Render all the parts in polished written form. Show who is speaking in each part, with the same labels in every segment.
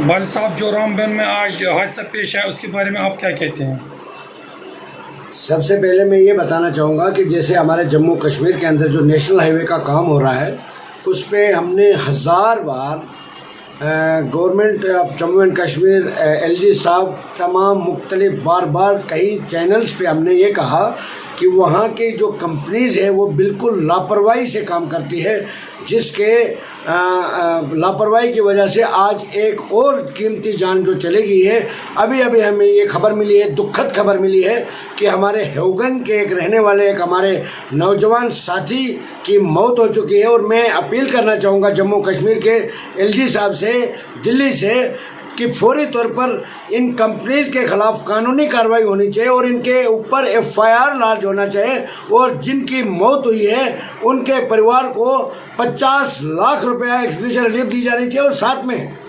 Speaker 1: भाई साहब, जो रामबन में आज हादसा पेश है उसके बारे में आप क्या कहते हैं?
Speaker 2: सबसे पहले मैं ये बताना चाहूँगा कि जैसे हमारे जम्मू कश्मीर के अंदर जो नेशनल हाईवे का काम हो रहा है उस पर हमने 1000 बार government of Jammu and Kashmir LG साहब तमाम मुख्तलिफ बार कई चैनल्स पे हमने ये कहा कि वहाँ की जो कंपनीज़ है वो बिल्कुल लापरवाही से काम करती है, जिसके लापरवाही की वजह से आज एक और कीमती जान जो चली गई है। अभी हमें ये खबर मिली है, दुखद खबर मिली है कि हमारे हेवगन के एक रहने वाले एक हमारे नौजवान साथी की मौत हो चुकी है। और मैं अपील करना चाहूँगा जम्मू कश्मीर के एलजी साहब से, दिल्ली से, कि फौरी तौर पर इन कंपनीज़ के ख़िलाफ़ कानूनी कार्रवाई होनी चाहिए और इनके ऊपर एफआईआर लॉन्च होना चाहिए। और जिनकी मौत हुई है उनके परिवार को 50 लाख रुपया एक्सक्यूशन रिलीफ दी जानी चाहिए। और साथ में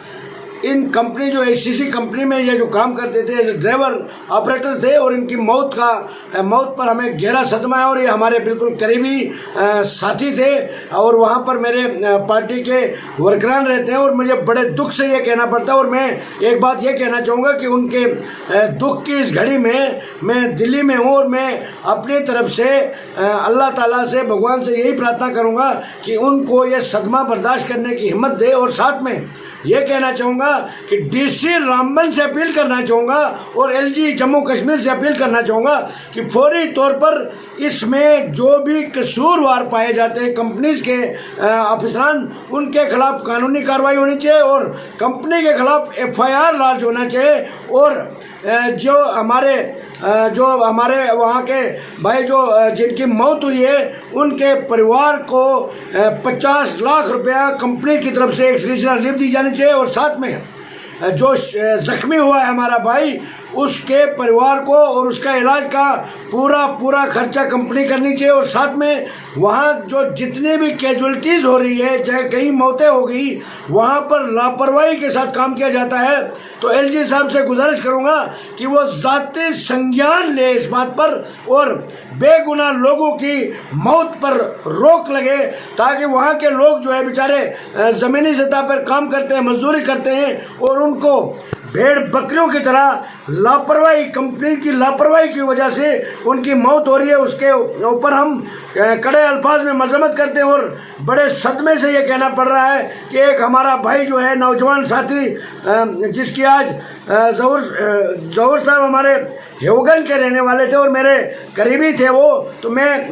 Speaker 2: इन कंपनी जो एचसीसी कंपनी में ये जो काम करते थे एज ड्राइवर ऑपरेटर थे और इनकी मौत पर हमें गहरा सदमा है। और ये हमारे बिल्कुल करीबी साथी थे और वहाँ पर मेरे पार्टी के वर्करान रहते हैं और मुझे बड़े दुख से ये कहना पड़ता है। और मैं एक बात ये कहना चाहूँगा कि उनके दुख की इस घड़ी में मैं दिल्ली में हूँ और मैं अपनी तरफ से अल्लाह ताला से, भगवान से यही प्रार्थना करूँगा कि उनको ये सदमा बर्दाश्त करने की हिम्मत दे। और साथ में ये कहना चाहूँगा कि डीसी रामबन से अपील करना चाहूँगा और एलजी जम्मू कश्मीर से अपील करना चाहूँगा कि फौरी तौर पर इसमें जो भी कसूरवार पाए जाते हैं कंपनीज़ के अफसरान, उनके खिलाफ कानूनी कार्रवाई होनी चाहिए और कंपनी के खिलाफ एफआईआर लॉन्च होना चाहिए। और जो हमारे वहाँ के भाई जो जिनकी मौत हुई है उनके परिवार को 50 लाख रुपया कंपनी की तरफ से एक्सक्यूशन रिलीफ दी जानी चाहिए। और साथ में जो ज़ख्मी हुआ है हमारा भाई, उसके परिवार को और उसका इलाज का पूरा खर्चा कंपनी करनी चाहिए। और साथ में वहाँ जो जितनी भी कैजुअलिटीज़ हो रही है, चाहे कहीं मौतें हो गई, वहाँ पर लापरवाही के साथ काम किया जाता है। तो एलजी साहब से गुजारिश करूँगा कि वो ज़ाती संज्ञान ले इस बात पर और बेगुनाह लोगों की मौत पर रोक लगे, ताकि वहाँ के लोग जो है बेचारे ज़मीनी सतह पर काम करते हैं, मजदूरी करते हैं और उनको भेड़ बकरियों की तरह लापरवाही, कंपनी की लापरवाही की वजह से उनकी मौत हो रही है, उसके ऊपर हम कड़े अल्फाज में मजम्मत करते हैं। और बड़े सदमे से ये कहना पड़ रहा है कि एक हमारा भाई जो है नौजवान साथी, जिसकी आज जहूर साहब हमारे हेवगन के रहने वाले थे और मेरे करीबी थे वो, तो मैं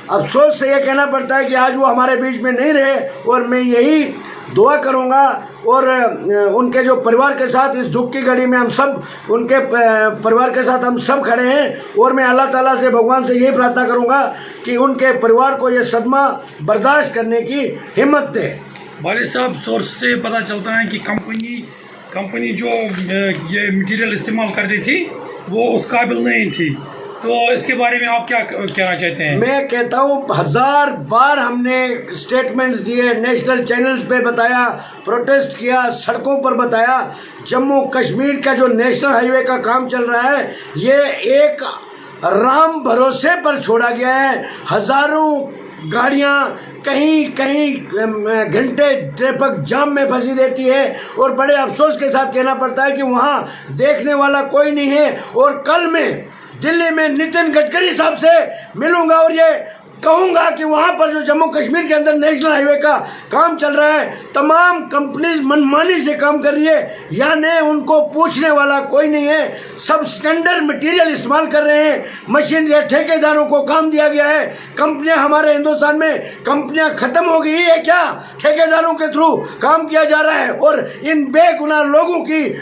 Speaker 2: अफसोस से ये कहना पड़ता है कि आज वो हमारे बीच में नहीं रहे। और मैं यही दुआ करूँगा और उनके जो परिवार के साथ इस दुख की घड़ी में हम सब उनके परिवार के साथ हम सब खड़े हैं। और मैं अल्लाह ताला से, भगवान से यही प्रार्थना करूँगा कि उनके परिवार को ये सदमा बर्दाश्त करने की हिम्मत दे।
Speaker 1: भाई साहब, सोर्स से पता चलता है कि कंपनी जो ये मटेरियल इस्तेमाल करती थी वो उस काबिल नहीं थी, तो इसके बारे में आप क्या कहना चाहते हैं?
Speaker 2: मैं कहता हूँ 1000 बार हमने स्टेटमेंट्स दिए, नेशनल चैनल्स पे बताया, प्रोटेस्ट किया, सड़कों पर बताया। जम्मू कश्मीर का जो नेशनल हाईवे का काम चल रहा है ये एक राम भरोसे पर छोड़ा गया है। हज़ारों गाड़ियाँ कहीं घंटे ट्रैफिक जाम में फंसी रहती है और बड़े अफसोस के साथ कहना पड़ता है कि वहाँ देखने वाला कोई नहीं है। और कल मैं दिल्ली में नितिन गडकरी साहब से मिलूंगा और ये कहूँगा कि वहाँ पर जो जम्मू कश्मीर के अंदर नेशनल हाईवे का काम चल रहा है, तमाम कंपनीज मनमानी से काम कर रही है, यानी उनको पूछने वाला कोई नहीं है। सब स्टैंडर्ड मटेरियल इस्तेमाल कर रहे हैं, मशीन या ठेकेदारों को काम दिया गया है। कंपनियां हमारे हिंदुस्तान में कंपनियां ख़त्म हो गई है क्या? ठेकेदारों के थ्रू काम किया जा रहा है और इन बेगुनाह लोगों की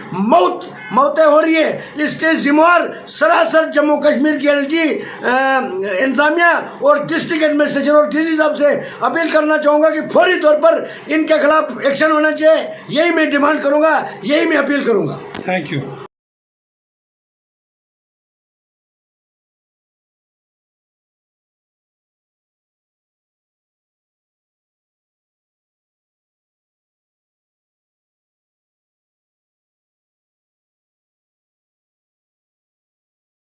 Speaker 2: मौतें हो रही है। इसके जिम्मेवार सरासर जम्मू कश्मीर की एलजी इंतजामिया और डिस्ट्रिक्ट एडमिनिस्ट्रेशन और डीसी साहब से अपील करना चाहूँगा कि फौरी तौर पर इनके खिलाफ एक्शन होना चाहिए। यही मैं डिमांड करूँगा, यही मैं अपील करूँगा।
Speaker 1: Thank you.